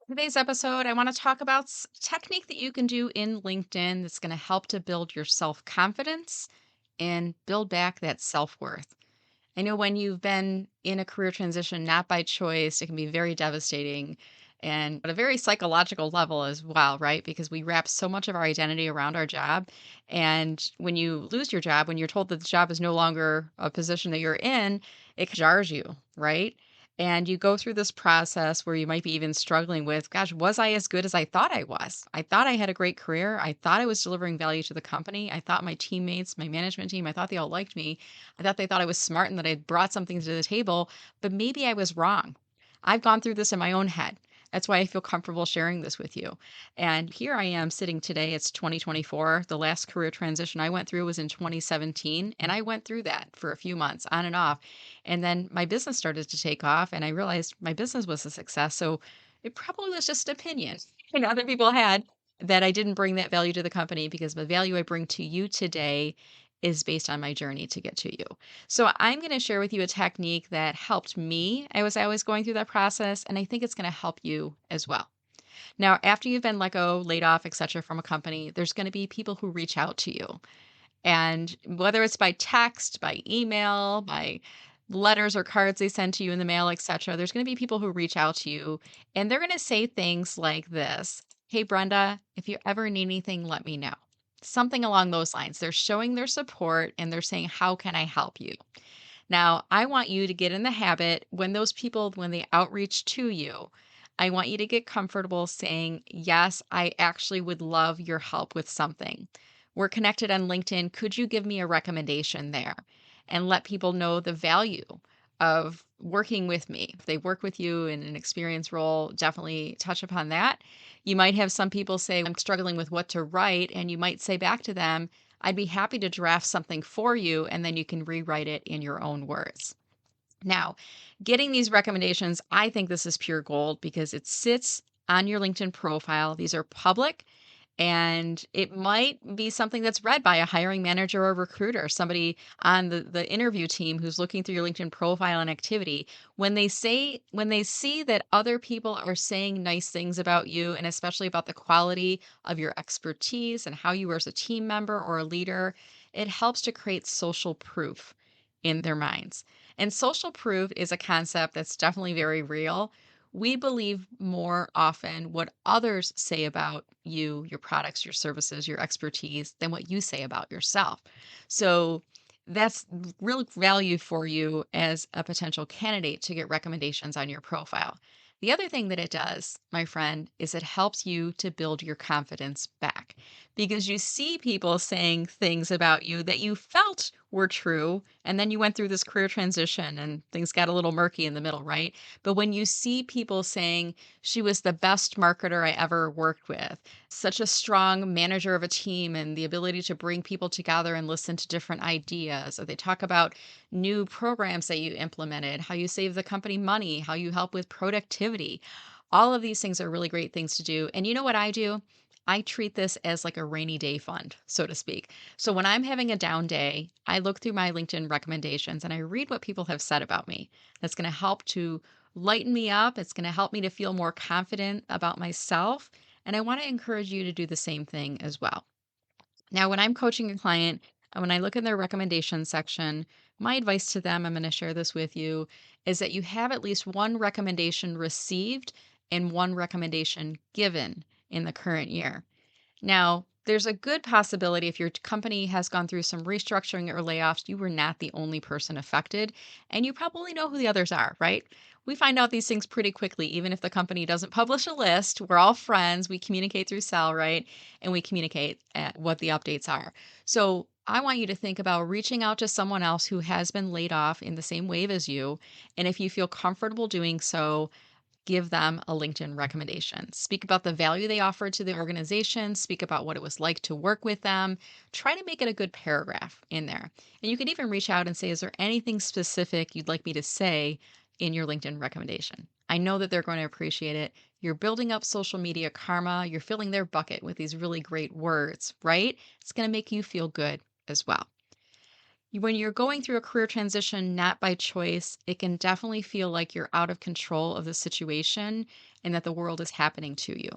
Today's episode, I want to talk about technique that you can do in LinkedIn that's going to help to build your self confidence and build back that self worth. I know when you've been in a career transition, not by choice, it can be very devastating and at a very psychological level as well, right? Because we wrap so much of our identity around our job. And when you lose your job, when you're told that the job is no longer a position that you're in, it jars you, right? And you go through this process where you might be even struggling with, gosh, was I as good as I thought I was? I thought I had a great career. I thought I was delivering value to the company. I thought my teammates, my management team, I thought they all liked me. I thought they thought I was smart and that I brought something to the table, but maybe I was wrong. I've gone through this in my own head. That's why I feel comfortable sharing this with you. And here I am sitting today. It's 2024. The last career transition I went through was in 2017. And I went through that for a few months on and off. And then my business started to take off, and I realized my business was a success. So it probably was just opinion and other people had that I didn't bring that value to the company because the value I bring to you today is based on my journey to get to you. So I'm going to share with you a technique that helped me as I was going through that process, and I think it's going to help you as well. Now, after you've been let go, laid off, etc., from a company, there's going to be people who reach out to you. And whether it's by text, by email, by letters or cards they send to you in the mail, etc., there's going to be people who reach out to you and they're going to say things like this. Hey, Brenda, if you ever need anything, let me know. Something along those lines. They're showing their support and they're saying, how can I help you? Now, I want you to get in the habit when those people, when they outreach to you, I want you to get comfortable saying, yes, I actually would love your help with something. We're connected on LinkedIn. Could you give me a recommendation there? And let people know the value of working with me. If they work with you in an experience role, definitely touch upon that. You might have some people say, I'm struggling with what to write. And you might say back to them, I'd be happy to draft something for you, and then you can rewrite it in your own words. Now, getting these recommendations, I think this is pure gold because it sits on your LinkedIn profile. These are public and it might be something that's read by a hiring manager or recruiter, somebody on the interview team who's looking through your LinkedIn profile and activity. When they see that other people are saying nice things about you, and especially about the quality of your expertise and how you are as a team member or a leader, it helps to create social proof in their minds. And social proof is a concept that's definitely very real. We believe more often what others say about you, your products, your services, your expertise than what you say about yourself. So that's real value for you as a potential candidate to get recommendations on your profile. The other thing that it does, my friend, is it helps you to build your confidence back because you see people saying things about you that you felt were true. And then you went through this career transition and things got a little murky in the middle, right? But when you see people saying, she was the best marketer I ever worked with, such a strong manager of a team, and the ability to bring people together and listen to different ideas, or they talk about new programs that you implemented, how you save the company money, how you help with productivity. All of these things are really great things to do. And you know what I do? I treat this as like a rainy day fund, so to speak. So when I'm having a down day, I look through my LinkedIn recommendations and I read what people have said about me. That's going to help to lighten me up. It's going to help me to feel more confident about myself. And I want to encourage you to do the same thing as well. Now, when I'm coaching a client, when I look in their recommendation section, my advice to them, I'm going to share this with you, is that you have at least one recommendation received and one recommendation given in the current year. Now, there's a good possibility if your company has gone through some restructuring or layoffs, you were not the only person affected, and you probably know who the others are, right? We find out these things pretty quickly, even if the company doesn't publish a list. We're all friends. We communicate through cell, right? And we communicate at what the updates are. So I want you to think about reaching out to someone else who has been laid off in the same wave as you. And if you feel comfortable doing so, give them a LinkedIn recommendation. Speak about the value they offered to the organization, speak about what it was like to work with them. Try to make it a good paragraph in there. And you can even reach out and say, is there anything specific you'd like me to say in your LinkedIn recommendation? I know that they're going to appreciate it. You're building up social media karma, you're filling their bucket with these really great words, right? It's going to make you feel good as well. When you're going through a career transition not by choice, it can definitely feel like you're out of control of the situation and that the world is happening to you.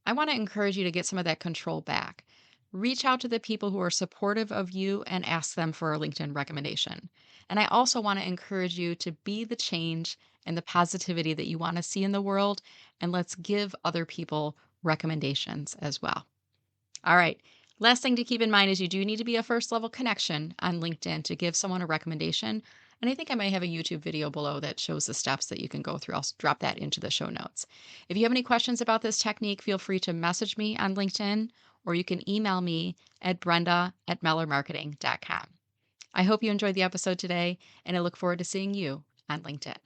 I want to encourage you to get some of that control back. Reach out to the people who are supportive of you and ask them for a LinkedIn recommendation. And I also want to encourage you to be the change and the positivity that you want to see in the world. And let's give other people recommendations as well. All right. Last thing to keep in mind is you do need to be a first level connection on LinkedIn to give someone a recommendation. And I think I might have a YouTube video below that shows the steps that you can go through. I'll drop that into the show notes. If you have any questions about this technique, feel free to message me on LinkedIn or you can email me at brenda@mellermarketing.com. I hope you enjoyed the episode today, and I look forward to seeing you on LinkedIn.